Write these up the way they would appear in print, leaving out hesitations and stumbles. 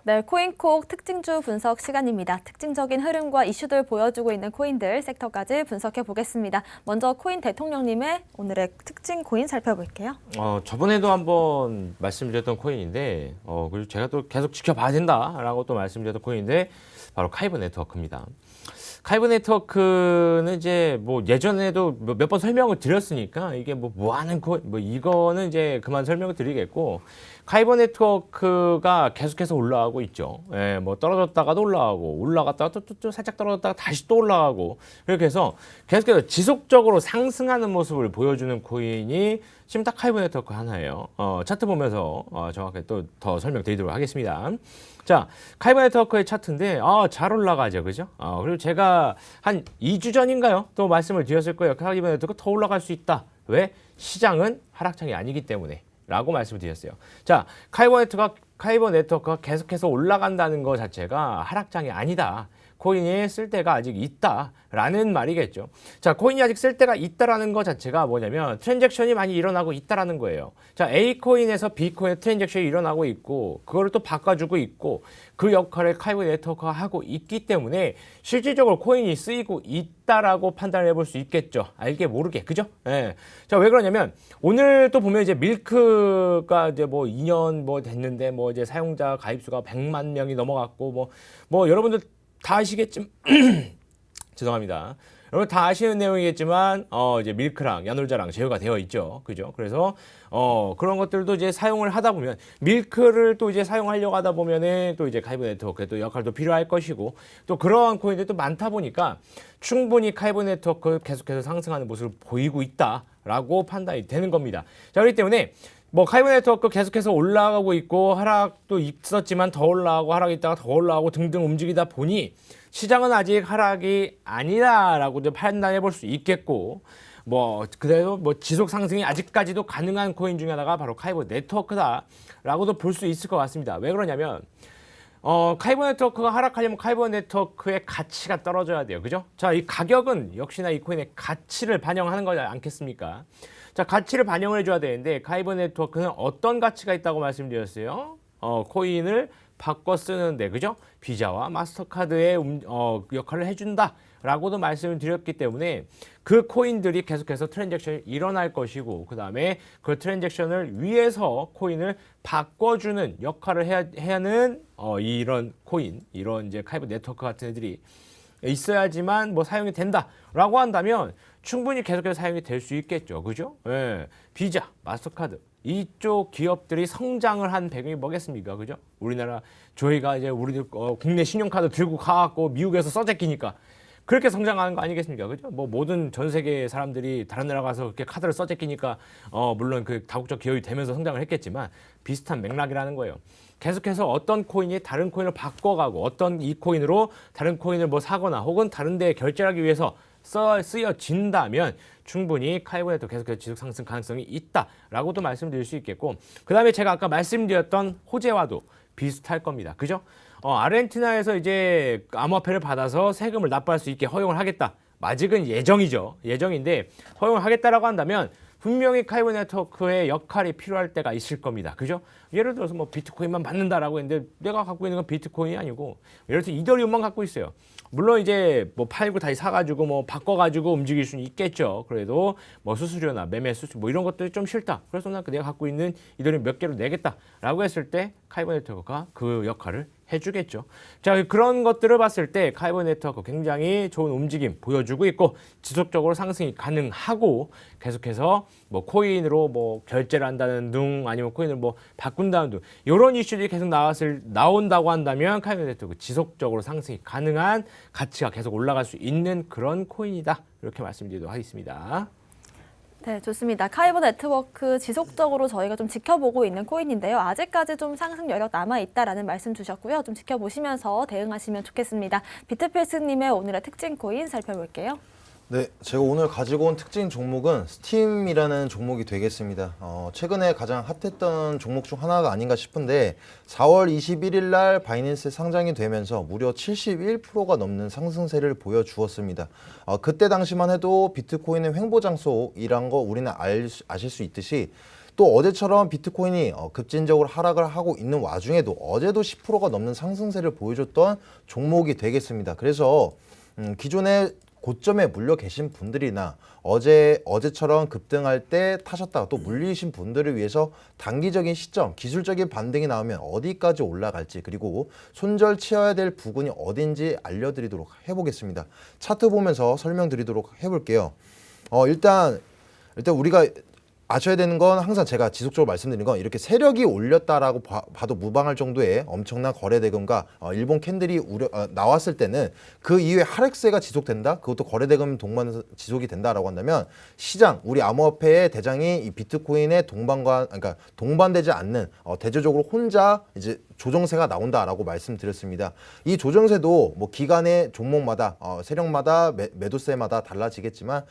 네, 코인콕 특징주 분석 시간입니다. 특징적인 흐름과 이슈들 보여주고 있는 코인들 섹터까지 분석해 보겠습니다. 먼저 코인 대통령님의 오늘의 특징 코인 살펴볼게요. 저번에도 한번 말씀드렸던 코인인데, 그리고 제가 또 계속 지켜봐야 된다라고 또 말씀드렸던 코인인데, 바로 카이브 네트워크입니다. 카이브 네트워크는 이제 뭐 예전에도 몇 번 설명을 드렸으니까 이게 뭐 하는 코인, 이거는 이제 그만 설명을 드리겠고, 카이브 네트워크가 계속해서 올라가고 있죠. 예, 뭐 떨어졌다가도 올라갔다가 또 살짝 떨어졌다가 다시 또 올라가고, 이렇게 해서 계속해서 지속적으로 상승하는 모습을 보여주는 코인이 지금 딱 카이브 네트워크 하나예요. 차트 보면서 정확하게 또 더 설명드리도록 하겠습니다. 자, 카이브 네트워크의 차트인데 잘 올라가죠, 그죠? 그리고 제가 한 2주 전인가요? 또 말씀을 드렸을 거예요. 카이브 네트워크 더 올라갈 수 있다. 왜? 시장은 하락장이 아니기 때문에 라고 말씀을 드렸어요. 자, 카이브 네트워크가 계속해서 올라간다는 것 자체가 하락장이 아니다. 코인이 쓸 데가 아직 있다라는 말이겠죠. 자, 코인이 아직 쓸 데가 있다라는 것 자체가 뭐냐면 트랜잭션이 많이 일어나고 있다라는 거예요. 자, A 코인에서 B 코인의 트랜잭션이 일어나고 있고 그거를 또 바꿔주고 있고 그 역할을 카이브 네트워크가 하고 있기 때문에 실질적으로 코인이 쓰이고 있다라고 판단을 해볼 수 있겠죠. 알게 모르게, 그죠? 예. 자, 왜 그러냐면 오늘 또 보면 이제 밀크가 이제 뭐 2년 뭐 됐는데 뭐 이제 사용자 가입수가 100만 명이 넘어갔고 뭐 여러분들 다 아시겠지만 죄송합니다. 여러분 다 아시는 내용이겠지만 이제 밀크랑 야놀자랑 제휴가 되어 있죠. 그죠? 그래서 그런 것들도 이제 사용을 하다 보면 밀크를 또 이제 사용하려고 하다 보면은 또 이제 카이브 네트워크의 또 역할도 필요할 것이고 또 그러한 코인들도 많다 보니까 충분히 카이브 네트워크 계속해서 상승하는 모습을 보이고 있다라고 판단이 되는 겁니다. 자, 그렇기 때문에 뭐 카이브 네트워크 계속해서 올라가고 있고 하락도 있었지만 더 올라가고 하락이 있다가 더 올라가고 등등 움직이다 보니 시장은 아직 하락이 아니다라고 좀 판단해 볼 수 있겠고 뭐 그래도 뭐 지속 상승이 아직까지도 가능한 코인 중에 하나가 바로 카이브 네트워크다라고도 볼 수 있을 것 같습니다. 왜 그러냐면 카이브 네트워크가 하락하려면 카이브 네트워크의 가치가 떨어져야 돼요. 그죠? 자, 이 가격은 역시나 이 코인의 가치를 반영하는 거지 않겠습니까? 자, 가치를 반영을 해줘야 되는데 카이브 네트워크는 어떤 가치가 있다고 말씀드렸어요? 코인을 바꿔 쓰는데, 그죠? 비자와 마스터카드의 역할을 해준다라고도 말씀을 드렸기 때문에 그 코인들이 계속해서 트랜잭션이 일어날 것이고 그 다음에 그 트랜잭션을 위해서 코인을 바꿔주는 역할을 해야 하는 이런 코인, 이런 이제 카이브 네트워크 같은 애들이 있어야지만 뭐 사용이 된다라고 한다면 충분히 계속해서 사용이 될 수 있겠죠. 그죠? 예. 비자, 마스터카드 이쪽 기업들이 성장을 한 배경이 뭐겠습니까? 그죠? 우리나라 저희가 이제 우리 국내 신용카드 들고 가갖고 미국에서 써제끼니까 그렇게 성장하는 거 아니겠습니까? 그죠? 뭐 모든 전 세계 사람들이 다른 나라 가서 그렇게 카드를 써제끼니까 물론 그 다국적 기업이 되면서 성장을 했겠지만 비슷한 맥락이라는 거예요. 계속해서 어떤 코인이 다른 코인을 바꿔가고 어떤 이 코인으로 다른 코인을 뭐 사거나 혹은 다른 데 결제하기 위해서 쓰여진다면 충분히 카이브 네트워크 계속해서 지속 상승 가능성이 있다라고도 말씀드릴 수 있겠고 그 다음에 제가 아까 말씀드렸던 호재와도 비슷할 겁니다. 그죠? 아르헨티나에서 이제 암호화폐를 받아서 세금을 납부할 수 있게 허용을 하겠다. 아직은 예정이죠. 예정인데 허용을 하겠다라고 한다면 분명히 카이브 네트워크의 역할이 필요할 때가 있을 겁니다. 그죠? 예를 들어서 뭐 비트코인만 받는다라고 했는데 내가 갖고 있는 건 비트코인이 아니고 예를 들어서 이더리움만 갖고 있어요. 물론 이제 뭐 팔고 다시 사가지고 뭐 바꿔가지고 움직일 수는 있겠죠. 그래도 뭐 수수료나 매매 수수료 뭐 이런 것들이 좀 싫다. 그래서 내가 갖고 있는 이더리움 몇 개로 내겠다라고 했을 때 카이브 네트워크가 그 역할을 해주겠죠. 자, 그런 것들을 봤을 때 카이브 네트워크 굉장히 좋은 움직임 보여주고 있고 지속적으로 상승이 가능하고 계속해서 뭐 코인으로 뭐 결제를 한다는 등 아니면 코인을 뭐 바꾼다는 등 이런 이슈들이 계속 나온다고 한다면 카이브 네트워크 지속적으로 상승이 가능한 가치가 계속 올라갈 수 있는 그런 코인이다. 이렇게 말씀드리도록 하겠습니다. 네, 좋습니다. 카이브 네트워크 지속적으로 저희가 좀 지켜보고 있는 코인인데요. 아직까지 좀 상승 여력 남아있다라는 말씀 주셨고요. 좀 지켜보시면서 대응하시면 좋겠습니다. 비트필스님의 오늘의 특징 코인 살펴볼게요. 네, 제가 오늘 가지고 온 특징 종목은 스팀이라는 종목이 되겠습니다. 최근에 가장 핫했던 종목 중 하나가 아닌가 싶은데 4월 21일 날 바이낸스에 상장이 되면서 무려 71%가 넘는 상승세를 보여주었습니다. 그때 당시만 해도 비트코인의 횡보 장소이란 거 우리는 아실 수 있듯이 또 어제처럼 비트코인이 급진적으로 하락을 하고 있는 와중에도 어제도 10%가 넘는 상승세를 보여줬던 종목이 되겠습니다. 그래서 기존에 고점에 물려 계신 분들이나 어제처럼 급등할 때 타셨다가 또 물리신 분들을 위해서 단기적인 시점, 기술적인 반등이 나오면 어디까지 올라갈지, 그리고 손절 치어야 될 부분이 어딘지 알려드리도록 해보겠습니다. 차트 보면서 설명드리도록 해볼게요. 일단 우리가 아셔야 되는 건, 항상 제가 지속적으로 말씀드리는 건, 이렇게 세력이 올렸다라고 봐도 무방할 정도의 엄청난 거래 대금과 일본 캔들이 나왔을 때는 그 이후에 하락세가 지속된다, 그것도 거래 대금 동반해서 지속이 된다라고 한다면, 시장, 우리 암호화폐의 대장이 이 비트코인의 그러니까 동반되지 않는 대조적으로 혼자 이제 조정세가 나온다라고 말씀드렸습니다. 이 조정세도 뭐 기간의 종목마다 세력마다 매도세마다 달라지겠지만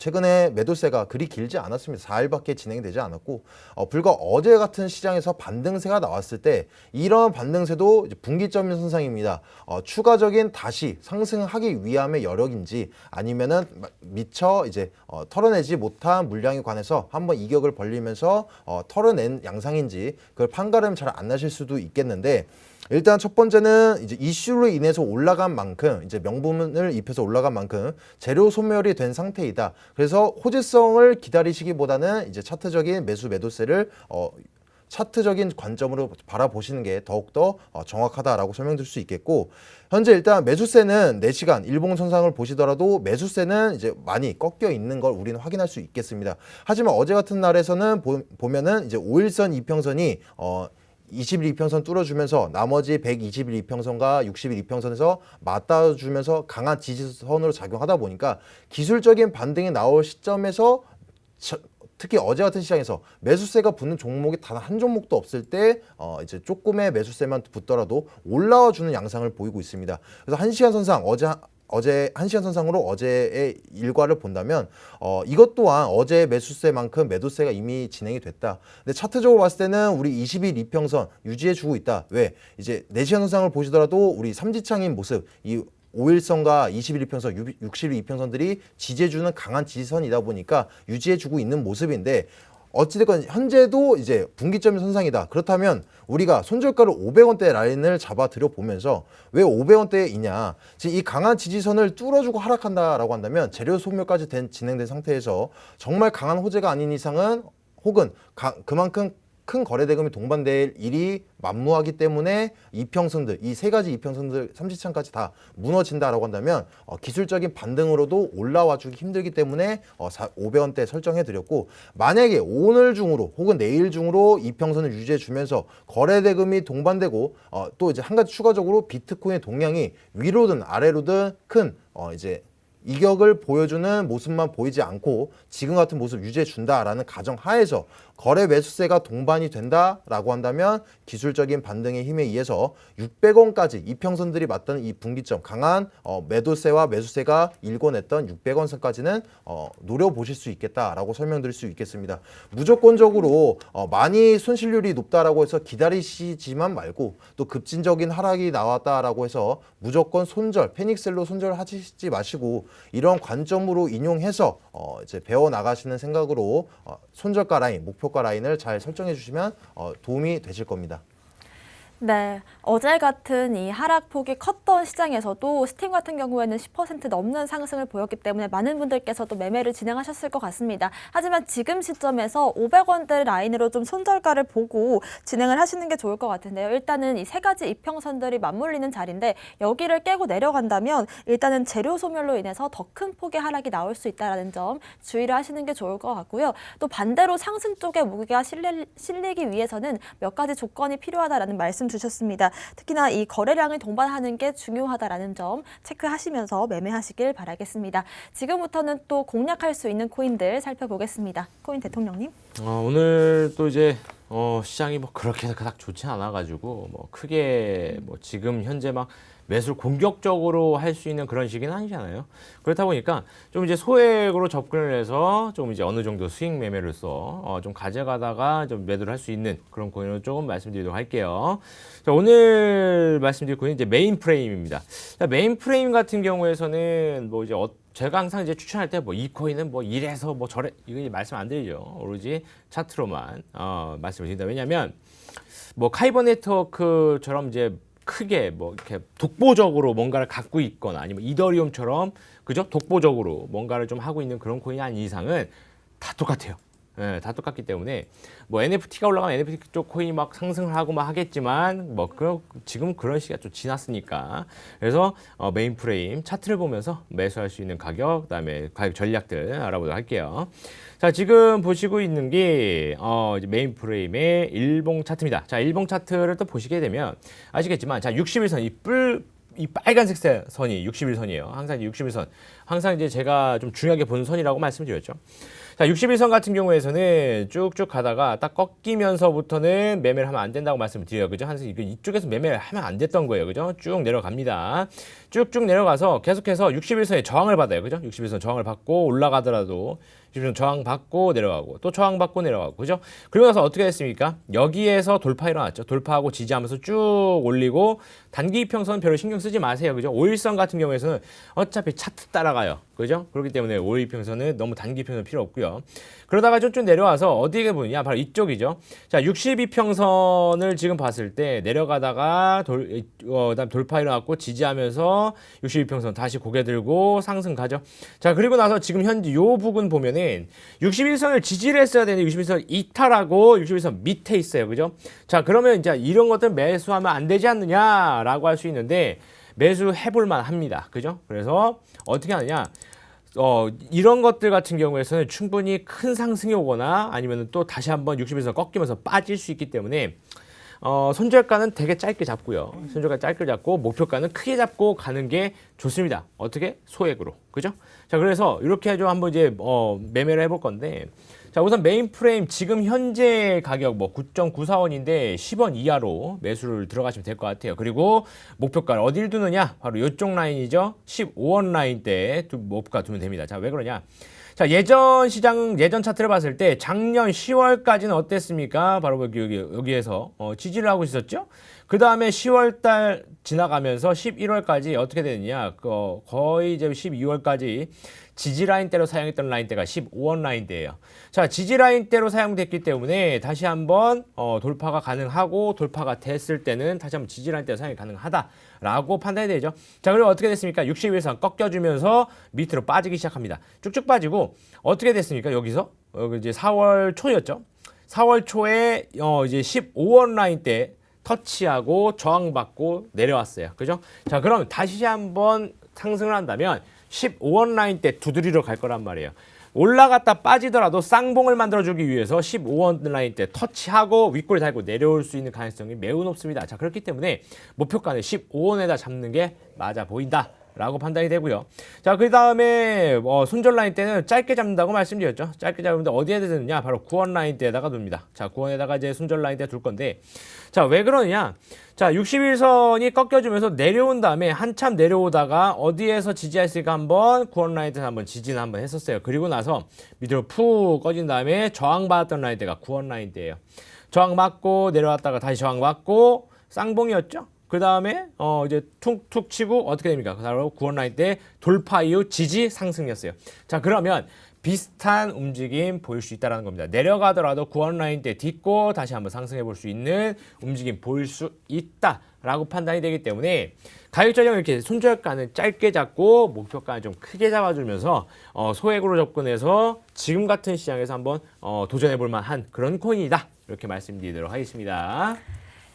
최근에 매도세가 그리 길지 않았습니다. 4일밖에 진행이 되지 않았고 불과 어제 같은 시장에서 반등세가 나왔을 때 이런 반등세도 이제 분기점 선상입니다. 추가적인 다시 상승하기 위함의 여력인지 아니면은 미처 이제 털어내지 못한 물량에 관해서 한번 이격을 벌리면서 털어낸 양상인지 그걸 판가름 잘 안 나실 수도 있겠는데, 일단 첫 번째는 이제 이슈로 인해서 올라간 만큼, 이제 명분을 입혀서 올라간 만큼 재료 소멸이 된 상태이다. 그래서 호재성을 기다리시기보다는 이제 차트적인 매도세를 차트적인 관점으로 바라보시는 게 더욱더 정확하다라고 설명드릴 수 있겠고, 현재 일단 매수세는 4시간 일봉선상을 보시더라도 매수세는 이제 많이 꺾여 있는 걸 우리는 확인할 수 있겠습니다. 하지만 어제 같은 날에서는 보면은 이제 5일선 이평선이 20일 이평선 뚫어주면서 나머지 120일 이평선과 60일 이평선에서 맞닿아주면서 강한 지지선으로 작용하다 보니까 기술적인 반등이 나올 시점에서 특히 어제 같은 시장에서 매수세가 붙는 종목이 단 한 종목도 없을 때 이제 조금의 매수세만 붙더라도 올라와 주는 양상을 보이고 있습니다. 그래서 1시간 선상 어제 1시간 선상으로 어제의 일과를 본다면 이것 또한 어제의 매수세만큼 매도세가 이미 진행이 됐다. 근데 차트적으로 봤을 때는 우리 20일 이평선 유지해주고 있다. 왜? 이제 4시간 선상을 보시더라도 우리 삼지창인 모습, 이 5일선과 21일 이평선, 60일 이평선들이 지지해주는 강한 지지선이다 보니까 유지해주고 있는 모습인데, 어찌됐건 현재도 이제 분기점 선상이다. 그렇다면 우리가 손절가를 500원대 라인을 잡아들여 보면서 왜 500원대이냐, 지금 이 강한 지지선을 뚫어주고 하락한다라고 한다면 재료 소멸까지 진행된 상태에서 정말 강한 호재가 아닌 이상은, 혹은 그만큼 큰 거래 대금이 동반될 일이 만무하기 때문에 이평선들, 이 세 가지 이평선들 삼지창까지 다 무너진다라고 한다면 기술적인 반등으로도 올라와주기 힘들기 때문에 500원대 설정해 드렸고, 만약에 오늘 중으로 혹은 내일 중으로 이평선을 유지해 주면서 거래 대금이 동반되고 또 이제 한 가지 추가적으로 비트코인의 동향이 위로든 아래로든 큰 이제 이격을 보여주는 모습만 보이지 않고 지금 같은 모습 유지해 준다라는 가정 하에서 거래 매수세가 동반이 된다라고 한다면 기술적인 반등의 힘에 의해서 600원까지 이평선들이 맞던 이 분기점, 강한 매도세와 매수세가 일궈냈던 600원 선까지는 노려보실 수 있겠다라고 설명드릴 수 있겠습니다. 무조건적으로 많이 손실률이 높다라고 해서 기다리시지만 말고, 또 급진적인 하락이 나왔다라고 해서 무조건 패닉셀로 손절하시지 마시고, 이런 관점으로 인용해서 이제 배워 나가시는 생각으로 손절가 라인, 목표가 라인을 잘 설정해 주시면 도움이 되실 겁니다. 네, 어제 같은 이 하락폭이 컸던 시장에서도 스팀 같은 경우에는 10% 넘는 상승을 보였기 때문에 많은 분들께서도 매매를 진행하셨을 것 같습니다. 하지만 지금 시점에서 500원대 라인으로 좀 손절가를 보고 진행을 하시는 게 좋을 것 같은데요. 일단은 이 세 가지 이평선들이 맞물리는 자리인데 여기를 깨고 내려간다면 일단은 재료 소멸로 인해서 더 큰 폭의 하락이 나올 수 있다는 점 주의를 하시는 게 좋을 것 같고요. 또 반대로 상승 쪽에 무게가 실리기 위해서는 몇 가지 조건이 필요하다라는 말씀 주셨습니다. 특히나 이 거래량을 동반하는 게 중요하다라는 점 체크하시면서 매매하시길 바라겠습니다. 지금부터는 또 공략할 수 있는 코인들 살펴보겠습니다. 코인 대통령님. 오늘 또 이제 시장이 뭐 그렇게 그닥 좋지 않아가지고 뭐 크게 뭐 지금 현재 막 매수를 공격적으로 할 수 있는 그런 시기는 아니잖아요. 그렇다 보니까 좀 이제 소액으로 접근을 해서 좀 이제 어느 정도 수익 매매로서 좀 가져가다가 좀 매도를 할 수 있는 그런 코인을 조금 말씀드리도록 할게요. 자, 오늘 말씀드릴 코인은 이제 메인 프레임입니다. 자, 메인 프레임 같은 경우에서는 뭐 이제 제가 항상 이제 추천할 때 뭐 이 코인은 뭐 이래서 뭐 저래 이거 말씀 안 드리죠. 오로지 차트로만 말씀을 드린다. 왜냐하면 뭐 카이버 네트워크처럼 이제 크게 뭐 이렇게 독보적으로 뭔가를 갖고 있거나 아니면 이더리움처럼 그죠? 독보적으로 뭔가를 좀 하고 있는 그런 코인이 아닌 이상은 다 똑같아요. 예, 다 똑같기 때문에 뭐 NFT가 올라가면 NFT 쪽 코인이 막 상승을 하고 막 하겠지만 뭐 지금 그런 시기가 좀 지났으니까 그래서 메인 프레임 차트를 보면서 매수할 수 있는 가격 그다음에 가격 전략들 알아보도록 할게요. 자, 지금 보시고 있는 게 이제 메인 프레임의 일봉 차트입니다. 자, 일봉 차트를 또 보시게 되면 아시겠지만 자, 61선 이 빨간색 선이 61선이에요. 항상 61선. 항상 이제 제가 좀 중요하게 보는 선이라고 말씀드렸죠. 자, 61선 같은 경우에서는 쭉쭉 가다가 딱 꺾이면서부터는 매매를 하면 안 된다고 말씀을 드려요. 그죠? 항상 이쪽에서 매매를 하면 안 됐던 거예요. 그죠? 쭉 내려갑니다. 쭉쭉 내려가서 계속해서 61선에 저항을 받아요. 그죠? 61선 저항을 받고 올라가더라도 61선 저항 받고 내려가고 또 저항 받고 내려가고. 그죠? 그리고 나서 어떻게 됐습니까? 여기에서 돌파 일어났죠. 돌파하고 지지하면서 쭉 올리고 단기 이평선 별로 신경 쓰지 마세요. 그죠? 5일선 같은 경우에서는 어차피 차트 따라가요. 그죠? 그렇기 때문에 5일 이평선은 너무 단기 이평선 필요 없고요. 그러다가 좀 내려와서 어디에 보느냐? 바로 이쪽이죠. 자, 62평선을 지금 봤을 때 내려가다가 그다음 돌파 일어났고 지지하면서 62평선 다시 고개 들고 상승 가죠. 자, 그리고 나서 지금 현재 요 부분 보면은 61선을 지지를 했어야 되는데 61선 이탈하고 61선 밑에 있어요. 그죠? 자, 그러면 이제 이런 것들 매수하면 안 되지 않느냐라고 할 수 있는데 매수해 볼 만합니다. 그죠? 그래서 어떻게 하느냐? 이런 것들 같은 경우에서는 충분히 큰 상승이 오거나 아니면 또 다시 한번 60에서 꺾이면서 빠질 수 있기 때문에 손절가는 되게 짧게 잡고요. 손절가 짧게 잡고 목표가는 크게 잡고 가는 게 좋습니다. 어떻게? 소액으로. 그죠? 자, 그래서 이렇게 좀 한번 이제 매매를 해볼 건데 자, 우선 메인 프레임 지금 현재 가격 뭐 9.941원인데 10원 이하로 매수를 들어가시면 될 것 같아요. 그리고 목표가를 어딜 두느냐? 바로 이쪽 라인이죠. 15원 라인대에 목표가 두면 됩니다. 자, 왜 그러냐? 자, 예전 차트를 봤을 때 작년 10월까지는 어땠습니까? 바로 여기에서 지지를 하고 있었죠. 그 다음에 10월달 지나가면서 11월까지 어떻게 되느냐? 거의 이제 12월까지 지지 라인대로 사용했던 라인대가 15원 라인대예요. 자, 지지 라인대로 사용됐기 때문에 다시 한번 돌파가 가능하고 돌파가 됐을 때는 다시 한번 지지 라인대로 사용이 가능하다라고 판단이 되죠. 자, 그리고 어떻게 됐습니까? 61선 꺾여주면서 밑으로 빠지기 시작합니다. 쭉쭉 빠지고 어떻게 됐습니까? 여기서 이제 4월 초였죠. 4월 초에 이제 15원 라인대 터치하고 저항받고 내려왔어요. 그죠? 자, 그럼 다시 한번 상승을 한다면 15원 라인 때 두드리러 갈 거란 말이에요. 올라갔다 빠지더라도 쌍봉을 만들어주기 위해서 15원 라인 때 터치하고 윗골 달고 내려올 수 있는 가능성이 매우 높습니다. 자, 그렇기 때문에 목표가는 15원에다 잡는 게 맞아 보인다 라고 판단이 되고요. 자, 그 다음에 손절 라인 때는 짧게 잡는다고 말씀드렸죠. 짧게 잡는데 어디에 되느냐? 바로 9원 라인 때에다가 둡니다. 자, 9원에다가 이제 손절 라인 때 둘 건데 자, 왜 그러느냐? 자, 61선이 꺾여주면서 내려온 다음에 한참 내려오다가 어디에서 지지했으니까 한번 9원 라인 때 한번 지지는 한번 했었어요. 그리고 나서 밑으로 푹 꺼진 다음에 저항받았던 라인 때가 9원 라인 때예요. 저항 맞고 내려왔다가 다시 저항 맞고 쌍봉이었죠. 그 다음에 이제 툭툭 치고 어떻게 됩니까? 바로 9원 라인 때 돌파 이후 지지 상승이었어요. 자, 그러면 비슷한 움직임 보일 수 있다는 겁니다. 내려가더라도 9원 라인 때 딛고 다시 한번 상승해 볼 수 있는 움직임 보일 수 있다라고 판단이 되기 때문에 가격 전략을 이렇게 손절가는 짧게 잡고 목표가는 좀 크게 잡아주면서 소액으로 접근해서 지금 같은 시장에서 한번 도전해 볼 만한 그런 코인이다. 이렇게 말씀드리도록 하겠습니다.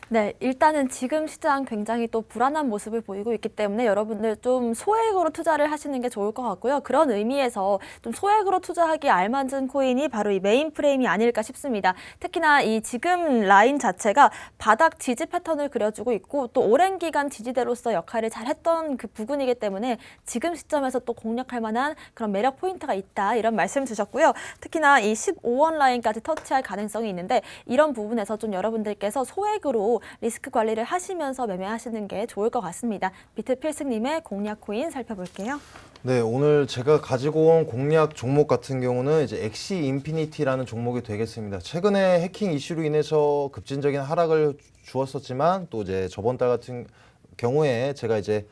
네, 일단은 지금 시장 굉장히 또 불안한 모습을 보이고 있기 때문에 여러분들 좀 소액으로 투자를 하시는 게 좋을 것 같고요. 그런 의미에서 좀 소액으로 투자하기 알맞은 코인이 바로 이 메인 프레임이 아닐까 싶습니다. 특히나 이 지금 라인 자체가 바닥 지지 패턴을 그려주고 있고 또 오랜 기간 지지대로서 역할을 잘했던 그 부분이기 때문에 지금 시점에서 또 공략할 만한 그런 매력 포인트가 있다 이런 말씀 주셨고요. 특히나 이 15원 라인까지 터치할 가능성이 있는데 이런 부분에서 좀 여러분들께서 소액으로 리스크 관리를 하시면서 매매하시는 게 좋을 것 같습니다. 비트필승님의 공략 코인 살펴볼게요. 네, 오늘 제가 가지고 온 공략 종목 같은 경우는 이제 엑시 인피니티라는 종목이 되겠습니다. 최근에 해킹 이슈로 인해서 급진적인 하락을 주었었지만 또 이제 저번 달 같은 경우에 제가 이제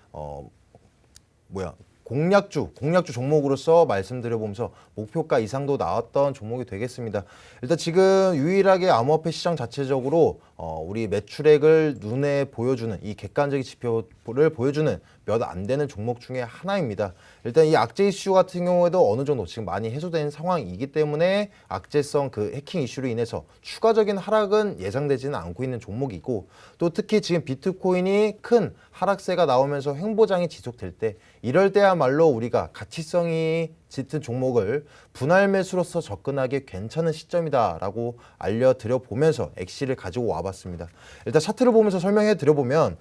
공략주 종목으로서 말씀드려보면서 목표가 이상도 나왔던 종목이 되겠습니다. 일단 지금 유일하게 암호화폐 시장 자체적으로 우리 매출액을 눈에 보여주는 이 객관적인 지표를 보여주는 몇 안 되는 종목 중에 하나입니다. 일단 이 악재 이슈 같은 경우에도 어느 정도 지금 많이 해소된 상황이기 때문에 악재성 그 해킹 이슈로 인해서 추가적인 하락은 예상되지는 않고 있는 종목이고, 또 특히 지금 비트코인이 큰 하락세가 나오면서 횡보장이 지속될 때, 이럴 때야말로 우리가 가치성이 짙은 종목을 분할 매수로서 접근하기 괜찮은 시점이다라고 알려드려 보면서 엑시를 가지고 와봤습니다. 일단 차트를 보면서 설명해 드려보면,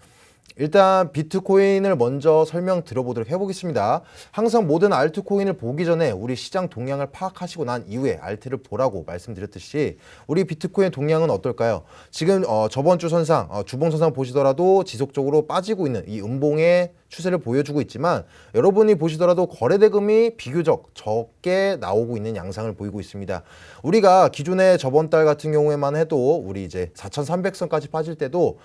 일단 비트코인을 먼저 설명 드려보도록 해보겠습니다. 항상 모든 알트코인을 보기 전에 우리 시장 동향을 파악하시고 난 이후에 알트를 보라고 말씀드렸듯이, 우리 비트코인 동향은 어떨까요? 지금 저번 주 선상, 주봉선상 보시더라도 지속적으로 빠지고 있는 이 음봉의 추세를 보여주고 있지만, 여러분이 보시더라도 거래대금이 비교적 적게 나오고 있는 양상을 보이고 있습니다. 우리가 기존에 저번 달 같은 경우에만 해도 우리 이제 4,300선까지 빠질 때도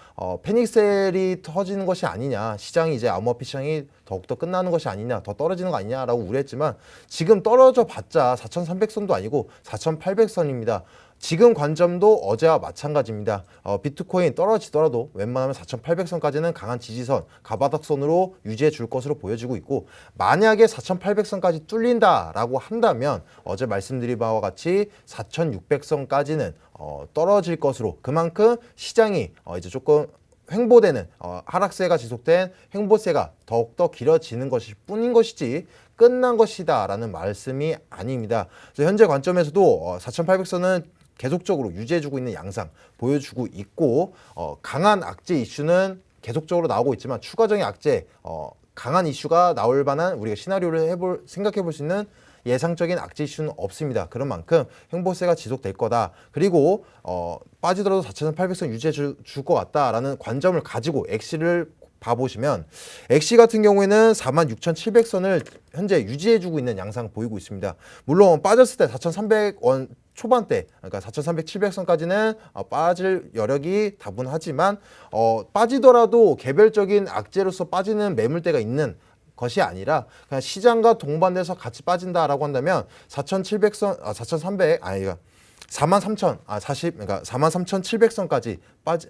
패닉셀이 터지는 것이 아니냐, 시장이 이제 암호화폐 시장이 더욱더 끝나는 것이 아니냐, 더 떨어지는 거 아니냐라고 우려했지만, 지금 떨어져 봤자 4,300선도 아니고 4,800선입니다. 지금 관점도 어제와 마찬가지입니다. 비트코인 떨어지더라도 웬만하면 4,800선까지는 강한 지지선, 가바닥선으로 유지해 줄 것으로 보여지고 있고, 만약에 4,800선까지 뚫린다라고 한다면 어제 말씀드린 바와 같이 4,600선까지는 떨어질 것으로, 그만큼 시장이 이제 조금 횡보되는 하락세가 지속된 횡보세가 더욱더 길어지는 것일 뿐인 것이지 끝난 것이다 라는 말씀이 아닙니다. 그래서 현재 관점에서도 4,800선은 계속적으로 유지해주고 있는 양상 보여주고 있고, 강한 악재 이슈는 계속적으로 나오고 있지만 추가적인 악재, 강한 이슈가 나올 만한 우리가 시나리오를 생각해 볼 수 있는 예상적인 악재 이슈는 없습니다. 그런 만큼 횡보세가 지속될 거다. 그리고 빠지더라도 4,800선 유지해 줄 것 같다라는 관점을 가지고 엑시를 봐보시면, 엑시 같은 경우에는 46,700선을 현재 유지해주고 있는 양상 보이고 있습니다. 물론 빠졌을 때 4,300원 초반대, 그러니까 4,300, 700선까지는 빠질 여력이 다분하지만 빠지더라도 개별적인 악재로서 빠지는 매물대가 있는 것이 아니라 그냥 시장과 동반돼서 같이 빠진다라고 한다면 4,700선, 4,300, 아니가 43,700선까지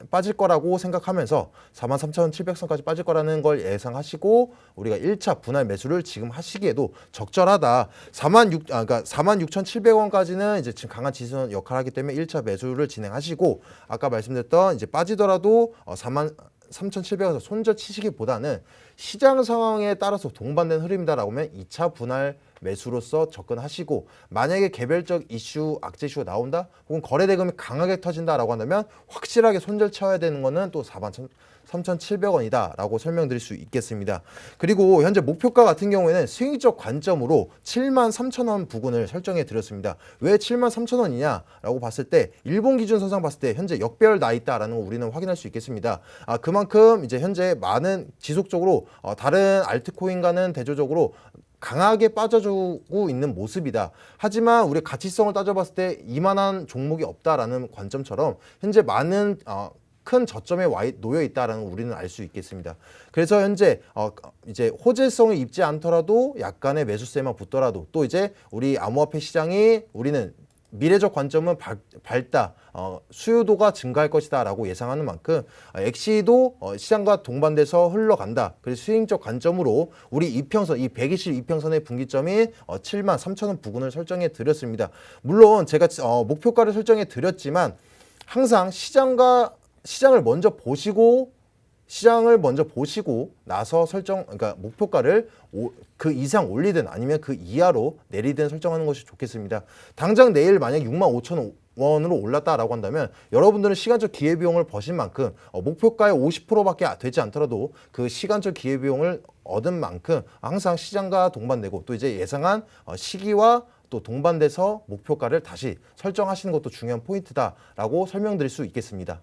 빠질 거라고 생각하면서 43,700선까지 빠질 거라는 걸 예상하시고, 우리가 1차 분할 매수를 지금 하시기에도 적절하다. 46,700원까지는 이제 지금 강한 지지선 역할을 하기 때문에 1차 매수를 진행하시고, 아까 말씀드렸던 이제 빠지더라도 43,700원에서 손절 치시기보다는 시장 상황에 따라서 동반된 흐름이다라고 하면 2차 분할 매수로서 접근하시고, 만약에 개별적 이슈, 악재 이슈가 나온다, 혹은 거래대금이 강하게 터진다라고 한다면 확실하게 손절 쳐야 되는 거는 또 43,700원이다 라고 설명드릴 수 있겠습니다. 그리고 현재 목표가 같은 경우에는 수익적 관점으로 73,000원 부근을 설정해 드렸습니다. 왜 73,000원이냐 라고 봤을 때, 일본 기준 선상 봤을 때 현재 역배열 나 있다라는 거 우리는 확인할 수 있겠습니다. 그만큼 이제 현재 많은 지속적으로 다른 알트코인과는 대조적으로 강하게 빠져주고 있는 모습이다. 하지만 우리 가치성을 따져봤을 때 이만한 종목이 없다라는 관점처럼 현재 많은 큰 저점에 놓여 있다라는 걸 우리는 알 수 있겠습니다. 그래서 현재 이제 호재성을 입지 않더라도 약간의 매수세만 붙더라도, 또 이제 우리 암호화폐 시장이 우리는 미래적 관점은 밝다, 수요도가 증가할 것이다 라고 예상하는 만큼 엑시도 시장과 동반돼서 흘러간다. 그래서 수익적 관점으로 우리 이평선, 이 120 이평선의 분기점인 73,000원 부근을 설정해 드렸습니다. 물론 제가 목표가를 설정해 드렸지만, 항상 시장을 먼저 보시고 나서 그러니까 목표가를 그 이상 올리든 아니면 그 이하로 내리든 설정하는 것이 좋겠습니다. 당장 내일 만약 65,000원으로 올랐다라고 한다면 여러분들은 시간적 기회비용을 버신 만큼 목표가의 50%밖에 되지 않더라도 그 시간적 기회비용을 얻은 만큼 항상 시장과 동반되고, 또 이제 예상한 시기와 또 동반돼서 목표가를 다시 설정하시는 것도 중요한 포인트다라고 설명드릴 수 있겠습니다.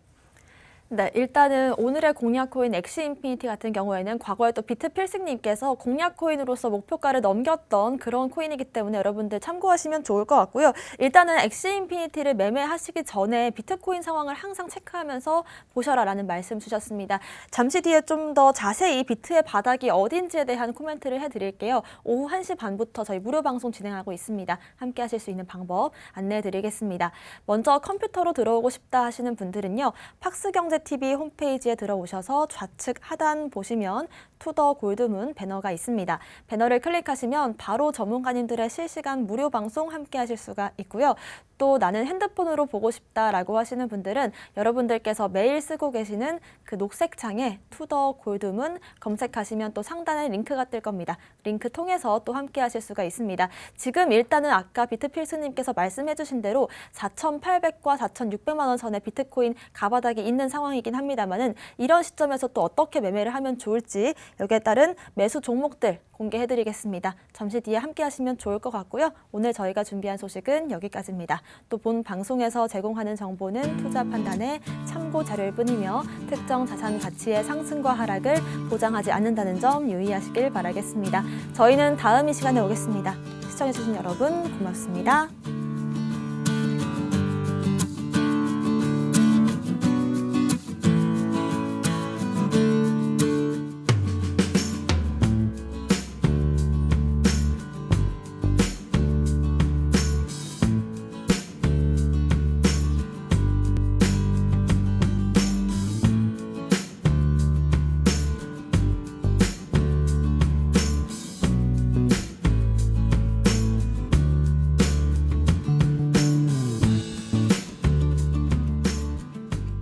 네, 일단은 오늘의 공략 코인 엑시 인피니티 같은 경우에는 과거에 또 비트필승님께서 공략 코인으로서 목표가를 넘겼던 그런 코인이기 때문에 여러분들 참고하시면 좋을 것 같고요. 일단은 엑시 인피니티를 매매하시기 전에 비트코인 상황을 항상 체크하면서 보셔라라는 말씀 주셨습니다. 잠시 뒤에 좀 더 자세히 비트의 바닥이 어딘지에 대한 코멘트를 해드릴게요. 오후 1시 반부터 저희 무료 방송 진행하고 있습니다. 함께 하실 수 있는 방법 안내해드리겠습니다. 먼저 컴퓨터로 들어오고 싶다 하시는 분들은요. 팍스경제TV 홈페이지에 들어오셔서 좌측 하단 보시면 투더 골드문 배너가 있습니다. 배너를 클릭하시면 바로 전문가님들의 실시간 무료 방송 함께 하실 수가 있고요. 또 나는 핸드폰으로 보고 싶다라고 하시는 분들은 여러분들께서 매일 쓰고 계시는 그 녹색 창에 투더 골드문 검색하시면 또 상단에 링크가 뜰 겁니다. 링크 통해서 또 함께 하실 수가 있습니다. 지금 일단은 아까 비트필스님께서 말씀해 주신 대로 4,800과 4,600만 원 선의 비트코인 가바닥이 있는 상황이긴 합니다만은 이런 시점에서 또 어떻게 매매를 하면 좋을지 여기에 따른 매수 종목들 공개해드리겠습니다. 잠시 뒤에 함께 하시면 좋을 것 같고요. 오늘 저희가 준비한 소식은 여기까지입니다. 또 본 방송에서 제공하는 정보는 투자 판단의 참고 자료일 뿐이며 특정 자산 가치의 상승과 하락을 보장하지 않는다는 점 유의하시길 바라겠습니다. 저희는 다음 이 시간에 오겠습니다. 시청해주신 여러분 고맙습니다.